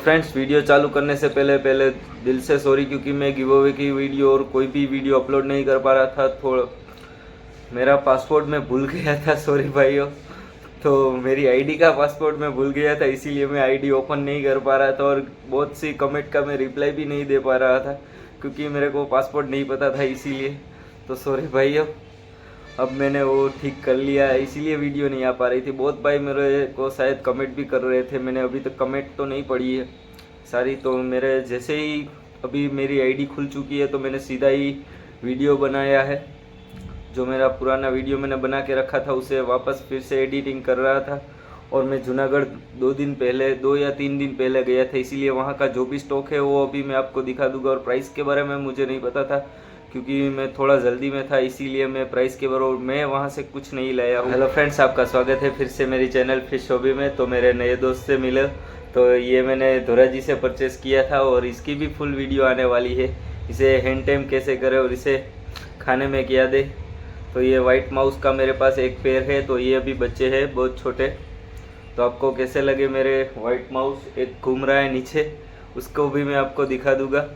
Friends, video चालू करने से पहले दिल से सॉरी, क्योंकि मैं गिव अवे की वीडियो और कोई भी वीडियो अपलोड नहीं कर पा रहा था। थोड़ा मेरा पासपोर्ट मैं भूल गया था, सॉरी भाइयों। तो मेरी आईडी का पासपोर्ट मैं भूल गया था, इसीलिए मैं आईडी ओपन नहीं कर पा रहा था और बहुत सी कमेंट का मैं रिप्लाई भी नहीं दे पा रहा था, क्योंकि मेरे को पासपोर्ट नहीं पता था, इसीलिए। तो सॉरी भाइयों, अब मैंने वो ठीक कर लिया है, इसीलिए वीडियो नहीं आ पा रही थी। बहुत भाई मेरे को शायद कमेंट भी कर रहे थे, मैंने अभी तक कमेंट तो नहीं पढ़ी है सारी। तो मेरे जैसे ही अभी मेरी आईडी खुल चुकी है तो मैंने सीधा ही वीडियो बनाया है। जो मेरा पुराना वीडियो मैंने बना के रखा था उसे वापस फिर से एडिटिंग कर रहा था। और मैं जूनागढ़ 2 या 3 दिन पहले गया था, इसीलिए वहाँ का जो भी स्टॉक है वो अभी मैं आपको दिखा दूंगा। और प्राइस के बारे में मुझे नहीं पता था, क्योंकि मैं थोड़ा जल्दी में था, इसीलिए मैं प्राइस के बराबर मैं वहाँ से कुछ नहीं लाया हूँ। हेलो फ्रेंड्स, आपका स्वागत है फिर से मेरी चैनल फिश हॉबी में। तो मेरे नए दोस्त से मिले, तो ये मैंने धोरा जी से परचेस किया था और इसकी भी फुल वीडियो आने वाली है। इसे हैंड टाइम कैसे करें और इसे खाने में क्या दे। तो ये वाइट माउस का मेरे पास एक पेयर है, तो ये अभी बच्चे हैं बहुत छोटे। तो आपको कैसे लगे मेरे वाइट माउस, एक घूम रहा है नीचे, उसको भी मैं आपको दिखा दूंगा।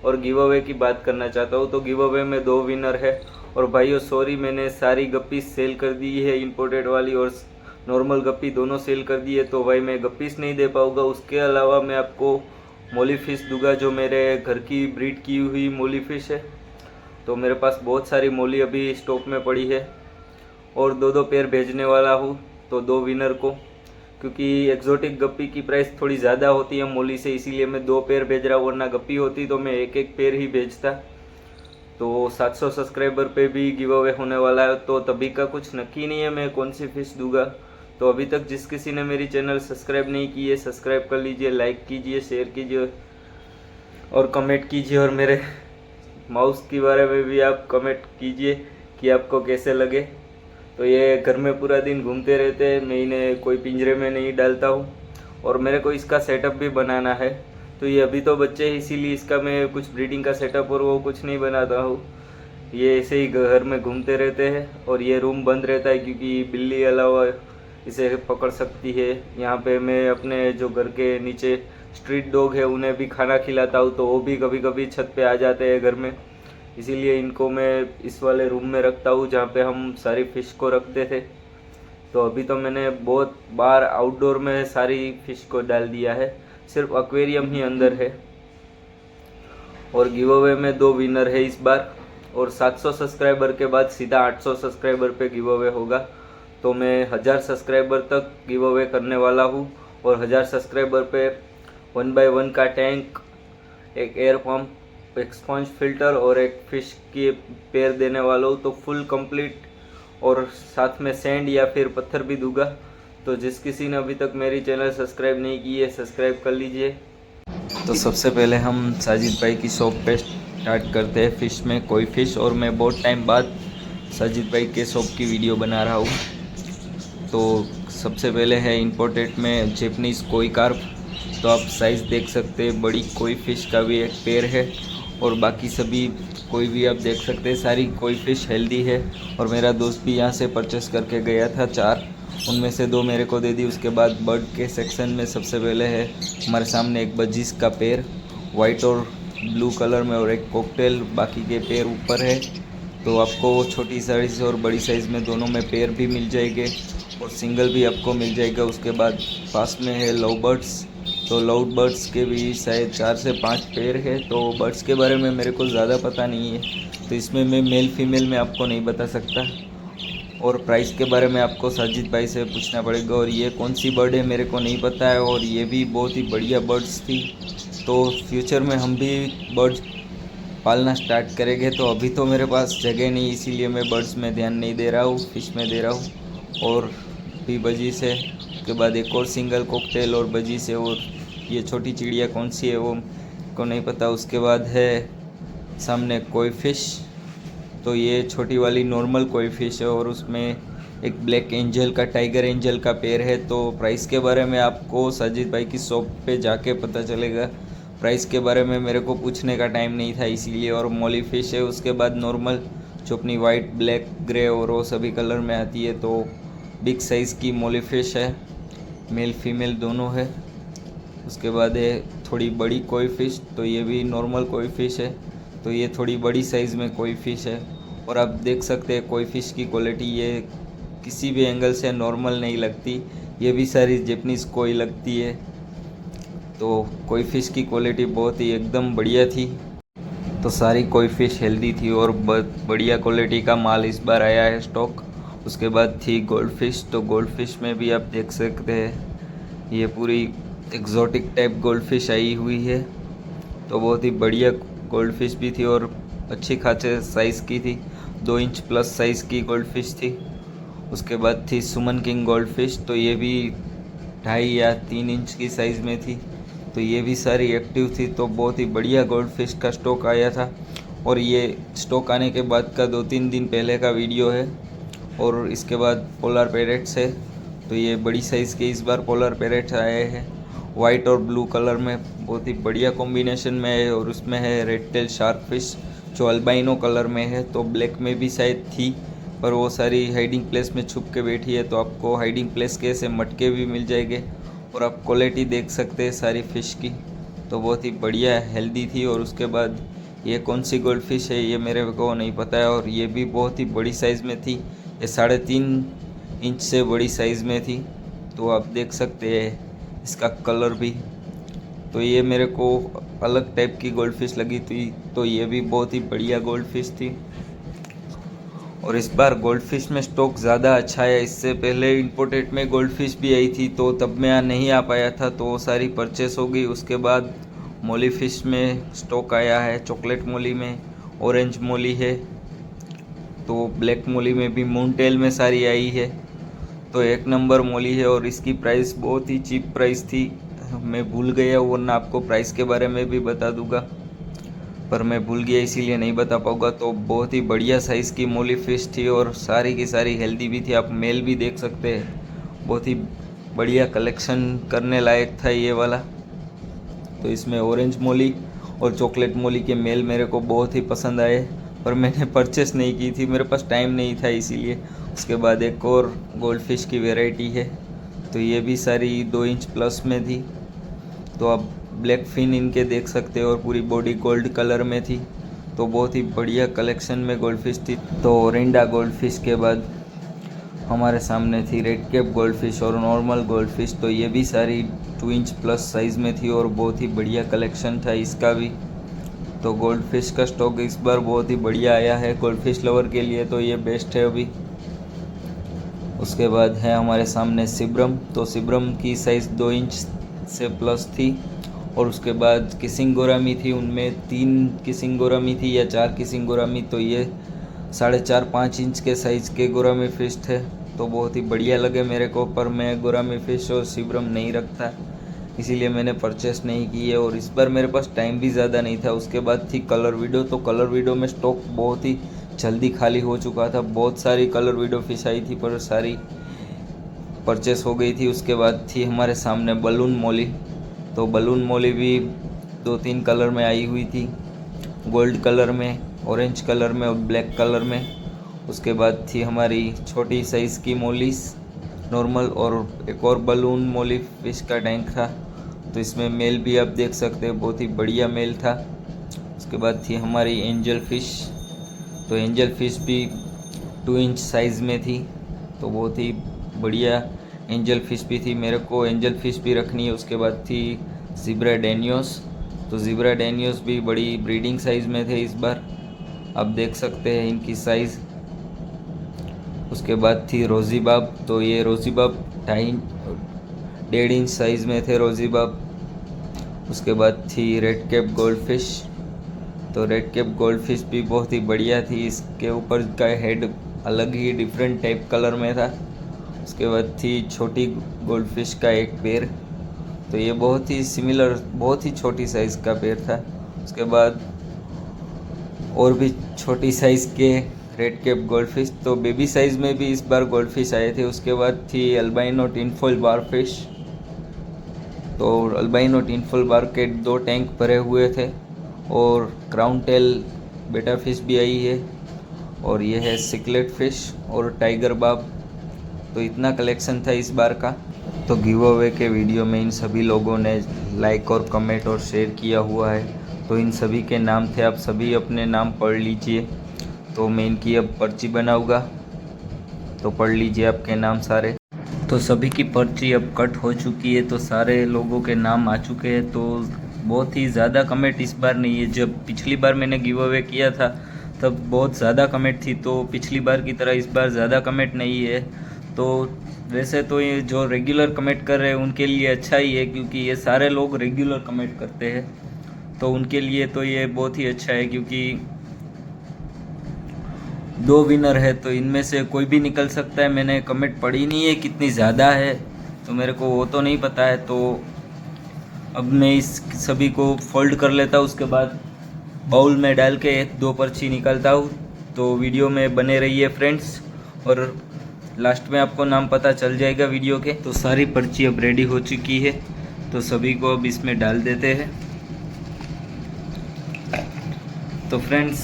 और गिव अवे की बात करना चाहता हूँ, तो गिव अवे में 2 विनर है। और भाइयों सॉरी, मैंने सारी गप्पीस सेल कर दी है, इंपोर्टेड वाली और नॉर्मल गप्पी दोनों सेल कर दी है। तो भाई मैं गप्पीस नहीं दे पाऊँगा। उसके अलावा मैं आपको मोली फिश दूंगा, जो मेरे घर की ब्रीड की हुई मोली फिश है। तो मेरे पास बहुत सारी मोली अभी स्टॉक में पड़ी है और 2 पेयर भेजने वाला हूँ। तो 2 विनर को, क्योंकि एक्जोटिक गप्पी की प्राइस थोड़ी ज़्यादा होती है मोली से, इसीलिए मैं 2 पेयर भेज रहा हूँ, वरना गप्पी होती तो मैं एक पेयर ही भेजता। तो 700 सब्सक्राइबर पे भी गिव अवे होने वाला है, तो तभी का कुछ नक्की नहीं है मैं कौन सी फिश दूंगा। तो अभी तक जिस किसी ने मेरी चैनल सब्सक्राइब नहीं की है, सब्सक्राइब कर लीजिए, लाइक कीजिए, शेयर कीजिए और कमेंट कीजिए। और मेरे माउस के बारे में भी आप कमेंट कीजिए कि आपको कैसे लगे। तो ये घर में पूरा दिन घूमते रहते हैं, मैं इन्हें कोई पिंजरे में नहीं डालता हूँ। और मेरे को इसका सेटअप भी बनाना है। तो ये अभी तो बच्चे हैं, इसीलिए इसका मैं कुछ ब्रीडिंग का सेटअप और वो कुछ नहीं बनाता हूँ। ये ऐसे ही घर में घूमते रहते हैं और ये रूम बंद रहता है, क्योंकि बिल्ली अलावा इसे पकड़ सकती है। यहाँ पे मैं अपने जो घर के नीचे स्ट्रीट डॉग है उन्हें भी खाना खिलाता हूँ, तो वो भी कभी कभी छत पे आ जाते हैं घर में, इसीलिए इनको मैं इस वाले रूम में रखता हूँ जहाँ पे हम सारी फिश को रखते थे। तो अभी तो मैंने बहुत बार आउटडोर में सारी फिश को डाल दिया है, सिर्फ एक्वेरियम ही अंदर है। और गिव अवे में 2 विनर है इस बार, और 700 सब्सक्राइबर के बाद सीधा 800 सब्सक्राइबर पे गिव अवे होगा। तो मैं 1000 सब्सक्राइबर तक गिव अवे करने वाला हूँ। और 1000 सब्सक्राइबर पे 1 बाय 1 का टैंक, एक एयर पंप, एक स्पंज फिल्टर और एक फिश की पेयर देने वाला हूँ। तो फुल कंप्लीट, और साथ में सैंड या फिर पत्थर भी दूंगा। तो जिस किसी ने अभी तक मेरी चैनल सब्सक्राइब नहीं की है, सब्सक्राइब कर लीजिए। तो सबसे पहले हम साजिद भाई की शॉप पे स्टार्ट करते हैं फिश में कोई फिश। और मैं बहुत टाइम बाद साजिद भाई के शॉप की वीडियो बना रहा हूँ। तो सबसे पहले है इंपोर्टेड में जैपनीज़ कोई कार्प। तो आप साइज़ देख सकते हैं, बड़ी कोई फिश का भी एक पेयर है और बाकी सभी कोई भी आप देख सकते हैं, सारी कोई फिश हेल्दी है। और मेरा दोस्त भी यहाँ से परचेस करके गया था 4, उनमें से 2 मेरे को दे दी। उसके बाद बर्ड के सेक्शन में सबसे पहले है हमारे सामने एक बजीज का पेयर, वाइट और ब्लू कलर में, और एक कॉकटेल, बाकी के पेयर ऊपर है। तो आपको छोटी साइज़ और बड़ी साइज़ में दोनों में पेयर भी मिल जाएंगे और सिंगल भी आपको मिल जाएगा। उसके बाद पास में है लव बर्ड्स। तो लव बर्ड्स के भी शायद 4 से 5 पेयर है। तो बर्ड्स के बारे में मेरे को ज़्यादा पता नहीं है, तो इसमें मैं मेल फीमेल में आपको नहीं बता सकता। और प्राइस के बारे में आपको साजिद भाई से पूछना पड़ेगा। और ये कौन सी बर्ड है मेरे को नहीं पता है, और ये भी बहुत ही बढ़िया बर्ड्स थी। तो फ्यूचर में हम भी बर्ड्स पालना स्टार्ट करेंगे। तो अभी तो मेरे पास जगह नहीं, इसीलिए मैं बर्ड्स में ध्यान नहीं दे रहा हूँ, फिश में दे रहा हूँ। और भी बजीज है, उसके बाद एक और सिंगल कॉकटेल और बजीज है। और ये छोटी चिड़िया कौन सी है वो को नहीं पता। उसके बाद है सामने कोई फिश। तो ये छोटी वाली नॉर्मल कोई फिश है, और उसमें एक ब्लैक एंजल का, टाइगर एंजल का पेयर है। तो प्राइस के बारे में आपको साजिद भाई की शॉप पे जाके पता चलेगा। प्राइस के बारे में मेरे को पूछने का टाइम नहीं था, इसीलिए। और मोली फिश है। उसके बाद नॉर्मल जो अपनी वाइट, ब्लैक, ग्रे और वो सभी कलर में आती है। तो बिग साइज़ की मोली फिश है, मेल फीमेल दोनों है। उसके बाद है थोड़ी बड़ी कोई फ़िश, तो ये भी नॉर्मल कोई फ़िश है, तो ये थोड़ी बड़ी साइज़ में कोई फ़िश है। और आप देख सकते हैं कोई फ़िश की क्वालिटी ये किसी भी एंगल से नॉर्मल नहीं लगती, ये भी सारी जैपनीज़ कोई लगती है। तो कोई फ़िश की क्वालिटी बहुत ही एकदम बढ़िया थी। तो सारी कोई फ़िश हेल्दी थी और बढ़िया क्वालिटी का माल इस बार आया है स्टॉक। उसके बाद थी गोल्ड फ़िश, तो गोल्ड फ़िश में भी आप देख सकते हैं ये पूरी एग्जॉटिक टाइप गोल्ड फ़िश आई हुई है। तो बहुत ही बढ़िया गोल्ड फ़िश भी थी और अच्छी खासे साइज़ की थी, 2 इंच प्लस साइज़ की गोल्ड फ़िश थी। उसके बाद थी सुमन किंग गोल्ड फ़िश, तो ये भी 2.5 या 3 इंच की साइज़ में थी, तो ये भी सारी एक्टिव थी। तो बहुत ही बढ़िया गोल्ड फिश का स्टॉक आया था और ये स्टॉक आने के बाद का 2-3 दिन पहले का वीडियो है। और इसके बाद पोलर पैरेट्स है, तो ये बड़ी साइज़ के इस बार पोलर पैरेट्स आए हैं वाइट और ब्लू कलर में, बहुत ही बढ़िया कॉम्बिनेशन में है। और उसमें है रेड टेल शार्क फिश जो अल्बाइनो कलर में है, तो ब्लैक में भी शायद थी पर वो सारी हाइडिंग प्लेस में छुप के बैठी है, तो आपको हाइडिंग प्लेस के ऐसे मटके भी मिल जाएंगे। और आप क्वालिटी देख सकते हैं सारी फ़िश की, तो बहुत ही बढ़िया हेल्दी थी। और उसके बाद ये कौन सी गोल्ड फिश है ये मेरे को नहीं पता है, और ये भी बहुत ही बड़ी साइज़ में थी, ये 3.5 इंच से बड़ी साइज़ में थी। तो आप देख सकते हैं इसका कलर भी, तो ये मेरे को अलग टाइप की गोल्ड फिश लगी थी, तो ये भी बहुत ही बढ़िया गोल्ड फिश थी। और इस बार गोल्ड फिश में स्टॉक ज़्यादा अच्छा है, इससे पहले इंपोर्टेड में गोल्ड फिश भी आई थी, तो तब मैं नहीं आ पाया था, तो वो सारी परचेस हो गई। उसके बाद मोली फिश में स्टॉक आया है, चॉकलेट मोली में, ऑरेंज मोली है, तो ब्लैक मोली में भी मून टेल में सारी आई है। तो एक नंबर मोली है और इसकी प्राइस बहुत ही चीप प्राइस थी, मैं भूल गया, वरना आपको प्राइस के बारे में भी बता दूंगा, पर मैं भूल गया इसीलिए नहीं बता पाऊँगा। तो बहुत ही बढ़िया साइज़ की मोली फ़िश थी और सारी की सारी हेल्दी भी थी, आप मेल भी देख सकते हैं, बहुत ही बढ़िया कलेक्शन करने लायक था ये वाला। तो इसमें ऑरेंज मोली और चॉकलेट मोली के मेल मेरे को बहुत ही पसंद आए, पर मैंने परचेस नहीं की थी, मेरे पास टाइम नहीं था इसीलिए। उसके बाद एक और गोल्ड फिश की वैरायटी है, तो ये भी सारी 2 इंच प्लस में थी, तो आप ब्लैक फिन इनके देख सकते हो और पूरी बॉडी गोल्ड कलर में थी, तो बहुत ही बढ़िया कलेक्शन में गोल्ड फिश थी। तो ओरिंडा गोल्ड फिश के बाद हमारे सामने थी रेड कैप गोल्ड फिश और नॉर्मल गोल्ड फिश, तो ये भी सारी 2 इंच प्लस साइज़ में थी और बहुत ही बढ़िया कलेक्शन था इसका भी। तो गोल्ड फिश का स्टॉक इस बार बहुत ही बढ़िया आया है, गोल्ड फिश लवर के लिए तो ये बेस्ट है अभी। उसके बाद है हमारे सामने सिब्रम, तो सिब्रम की साइज़ 2 इंच से प्लस थी। और उसके बाद किसिंग गोरामी थी, उनमें 3 किसिंग गोरामी थी या 4 किसिंग गोरामी, तो ये 4.5-5 इंच के साइज़ के गोरामी फ़िश थे, तो बहुत ही बढ़िया लगे मेरे को। पर मैं गोरामी फ़िश और सिब्रम नहीं रखता, इसीलिए मैंने परचेस नहीं की है, और इस बार मेरे पास टाइम भी ज़्यादा नहीं था। उसके बाद थी कलर वीडियो, तो कलर वीडियो में स्टॉक बहुत ही जल्दी खाली हो चुका था, बहुत सारी कलर वीडियो फ़िश आई थी पर सारी परचेस हो गई थी। उसके बाद थी हमारे सामने बलून मोली, तो बलून मोली भी 2-3 कलर में आई हुई थी, गोल्ड कलर में, ऑरेंज कलर में और ब्लैक कलर में। उसके बाद थी हमारी छोटी साइज़ की मोलीस नॉर्मल, और एक और बलून मोली फिश का टैंक था, तो इसमें मेल भी आप देख सकते हैं, बहुत ही बढ़िया मेल था। उसके बाद थी हमारी एंजल फ़िश, तो एंजल फ़िश भी 2 इंच साइज़ में थी, तो बहुत ही बढ़िया एंजल फ़िश भी थी, मेरे को एंजल फ़िश भी रखनी है। उसके बाद थी ज़ीब्रा डेनियोस, तो ज़ीब्रा डेनियोस भी बड़ी ब्रीडिंग साइज़ में थे इस बार, आप देख सकते हैं इनकी साइज़। उसके बाद थी रोज़ीबाब, तो ये रोज़ीबाब 1.5 इंच साइज़ में थे रोज़ीबाब। उसके बाद थी रेड कैप गोल्ड फिश, तो रेड कैप गोल्ड फिश भी बहुत ही बढ़िया थी, इसके ऊपर का हेड अलग ही डिफरेंट टाइप कलर में था। उसके बाद थी छोटी गोल्ड फिश का एक पैर, तो ये बहुत ही सिमिलर, बहुत ही छोटी साइज़ का पैर था। उसके बाद और भी छोटी साइज़ के रेड कैप गोल्ड फिश, तो बेबी साइज़ में भी इस बार गोल्ड फिश आए थे। उसके बाद थी अल्बाइनो टिनफॉल बार फिश, तो अल्बाइनो टिनफॉल बार के 2 टैंक भरे हुए थे, और क्राउन टेल बेटा फिश भी आई है, और ये है सिकलेट फिश और टाइगर बाब, तो इतना कलेक्शन था इस बार का। तो गिव अवे के वीडियो में इन सभी लोगों ने लाइक और कमेंट और शेयर किया हुआ है, तो इन सभी के नाम थे, आप सभी अपने नाम पढ़ लीजिए। तो मैं इनकी अब पर्ची बनाऊंगा, तो पढ़ लीजिए आपके नाम सारे। तो सभी की पर्ची अब कट हो चुकी है, तो सारे लोगों के नाम आ चुके हैं। तो बहुत ही ज़्यादा कमेंट इस बार नहीं है। जब पिछली बार मैंने गिव अवे किया था तब बहुत ज़्यादा कमेंट थी, तो पिछली बार की तरह इस बार ज़्यादा कमेंट नहीं है। तो वैसे तो ये जो रेगुलर कमेंट कर रहे हैं उनके लिए अच्छा ही है, क्योंकि ये सारे लोग रेगुलर कमेंट करते हैं, तो उनके लिए तो ये बहुत ही अच्छा है। क्योंकि 2 विनर है तो इनमें से कोई भी निकल सकता है। मैंने कमेंट पढ़ी नहीं है कितनी ज़्यादा है, तो मेरे को वो तो नहीं पता है। तो अब मैं इस सभी को फोल्ड कर लेता हूँ, उसके बाद बाउल में डाल के 2 पर्ची निकालता हूँ। तो वीडियो में बने रहिए फ्रेंड्स, और लास्ट में आपको नाम पता चल जाएगा वीडियो के। तो सारी पर्ची अब रेडी हो चुकी है, तो सभी को अब इसमें डाल देते हैं। तो फ्रेंड्स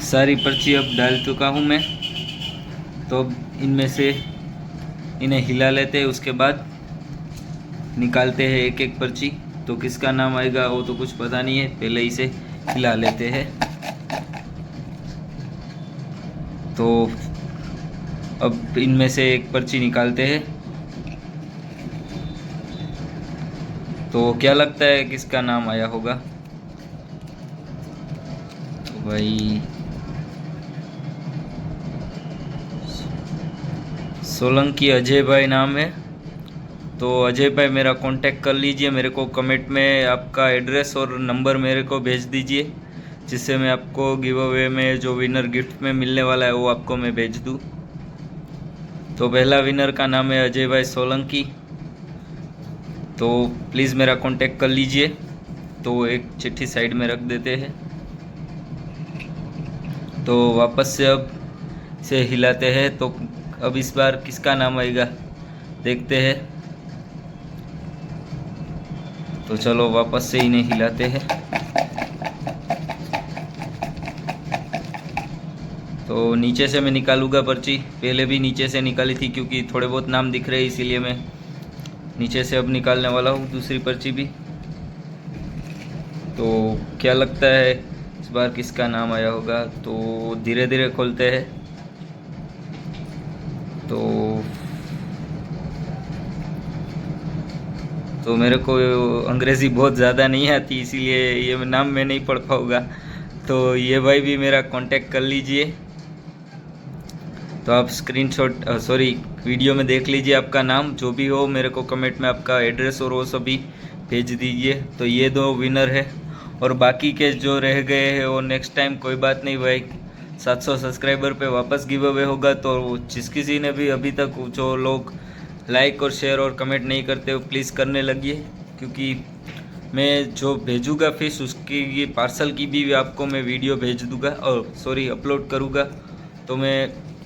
सारी पर्ची अब डाल चुका हूँ मैं, तो अब इनमें से इन्हें हिला लेते हैं, उसके बाद निकालते हैं एक एक पर्ची। तो किसका नाम आएगा वो तो कुछ पता नहीं है, पहले इसे हिला लेते हैं। तो अब इनमें से एक पर्ची निकालते हैं। तो क्या लगता है किसका नाम आया होगा? तो भाई सोलंकी अजय भाई नाम है। तो अजय भाई मेरा कांटेक्ट कर लीजिए, मेरे को कमेंट में आपका एड्रेस और नंबर मेरे को भेज दीजिए, जिससे मैं आपको गिव अवे में जो विनर गिफ्ट में मिलने वाला है वो आपको मैं भेज दूँ। तो पहला विनर का नाम है अजय भाई सोलंकी, तो प्लीज़ मेरा कांटेक्ट कर लीजिए। तो एक चिट्ठी साइड में रख देते हैं। तो वापस से अब इसे हिलाते हैं। तो अब इस बार किसका नाम आएगा देखते हैं। तो चलो वापस से इन्हें हिलाते हैं। तो नीचे से मैं निकालूंगा पर्ची, पहले भी नीचे से निकाली थी क्योंकि थोड़े बहुत नाम दिख रहे हैं, इसीलिए मैं नीचे से अब निकालने वाला हूँ दूसरी पर्ची भी। तो क्या लगता है इस बार किसका नाम आया होगा? तो धीरे धीरे खोलते हैं। तो मेरे को अंग्रेज़ी बहुत ज़्यादा नहीं आती, इसीलिए ये नाम मैं नहीं पढ़ पाऊँगा। तो ये भाई भी मेरा कांटेक्ट कर लीजिए। तो आप स्क्रीनशॉट वीडियो में देख लीजिए, आपका नाम जो भी हो मेरे को कमेंट में आपका एड्रेस और वो सभी भेज दीजिए। तो ये 2 विनर है, और बाकी के जो रह गए हैं वो नेक्स्ट टाइम, कोई बात नहीं भाई, 700 सब्सक्राइबर पे वापस गिव अवे होगा। तो जिस किसी ने भी अभी तक जो लोग लाइक और शेयर और कमेंट नहीं करते हो प्लीज़ करने लगिए, क्योंकि मैं जो भेजूँगा फिश उसकी ये पार्सल की भी आपको मैं वीडियो भेज दूँगा और अपलोड करूँगा। तो मैं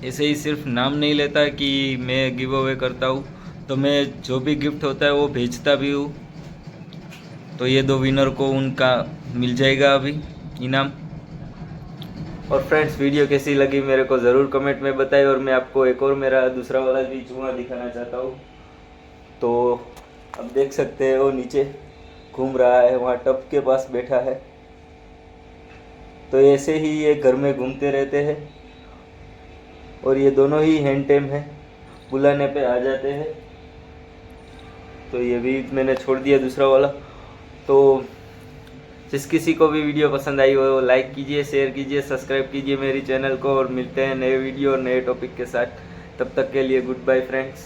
ऐसे ही सिर्फ नाम नहीं लेता कि मैं गिव अवे करता हूँ, तो मैं जो भी गिफ्ट होता है वो भेजता भी हूँ। तो ये 2 विनर को उनका मिल जाएगा अभी इनाम। और फ्रेंड्स वीडियो कैसी लगी मेरे को ज़रूर कमेंट में बताएं, और मैं आपको एक और मेरा दूसरा वाला भी चूहा दिखाना चाहता हूँ। तो अब देख सकते हैं वो नीचे घूम रहा है, वहाँ टब के पास बैठा है। तो ऐसे ही ये घर में घूमते रहते हैं, और ये दोनों ही हैंड टेम है, बुलाने पे आ जाते हैं। तो ये भी मैंने छोड़ दिया दूसरा वाला। तो जिस किसी को भी वीडियो पसंद आई हो लाइक कीजिए, शेयर कीजिए, सब्सक्राइब कीजिए मेरी चैनल को, और मिलते हैं नए वीडियो और नए टॉपिक के साथ। तब तक के लिए गुड बाय फ्रेंड्स।